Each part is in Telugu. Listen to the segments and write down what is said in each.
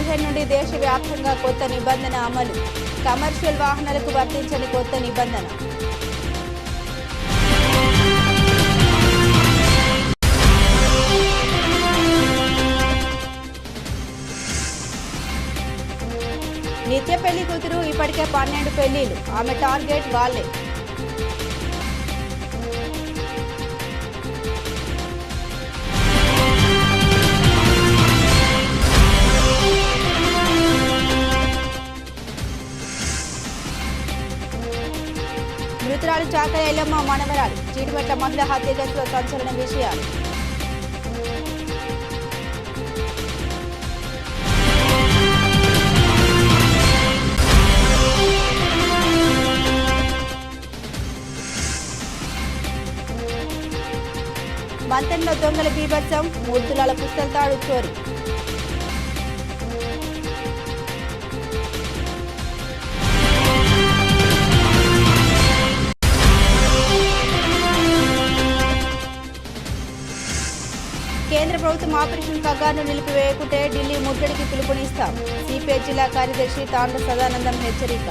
15 నుండి దేశవ్యాప్తంగా కొత్త నిబంధన అమలు. కమర్షియల్ వాహనాలకు వర్తించని కొత్త నిబంధన. నిత్య పెళ్లి కూతురు ఇప్పటికే 12 పెళ్లిలు. ఆమె టార్గెట్ వాళ్ళే. మృతురాలు చాకలి ఎల్లమ్మ మనవరాలు. చీడిమెట్ల మహిళ హత్య కేసులో సంచలన విషయాలు. మంతెనలో దొంగల బీభత్సం. 3 తులాల పుస్తల తాడు చోరీ. కేంద్ర ప్రభుత్వం ఆపరేషన్ కగార్ను నిలిపివేయకుంటే ఢిల్లీ ముట్టడికి పిలుపునిస్తాం. సిపిఐ జిల్లా కార్యదర్శి తాండ్ర సదానందం హెచ్చరిక.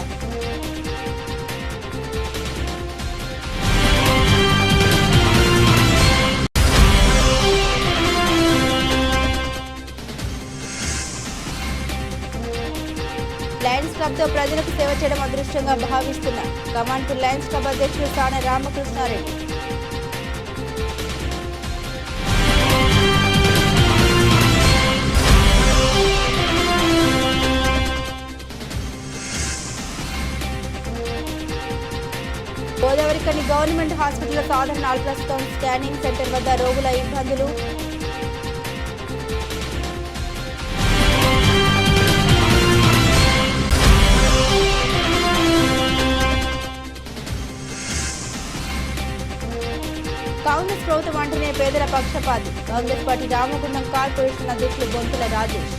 లయన్స్ క్లబ్తో ప్రజలకు సేవ చేయడం అదృష్టంగా భావిస్తున్న కమాండ్ టు లయన్స్ క్లబ్ అధ్యక్షుడు సాన రామకృష్ణారెడ్డి. గోదావరికని గవర్నమెంట్ హాస్పిటల్ సాధారణ అల్ట్రాసౌండ్ స్కానింగ్ సెంటర్ వద్ద రోగుల ఇబ్బందులు. కాంగ్రెస్ ప్రభుత్వం అంటేనే పేదల పక్షపాతి. కాంగ్రెస్ పార్టీ రామగుండం కార్పొరేషన్ అధ్యక్షులు బొంతుల రాజేష్.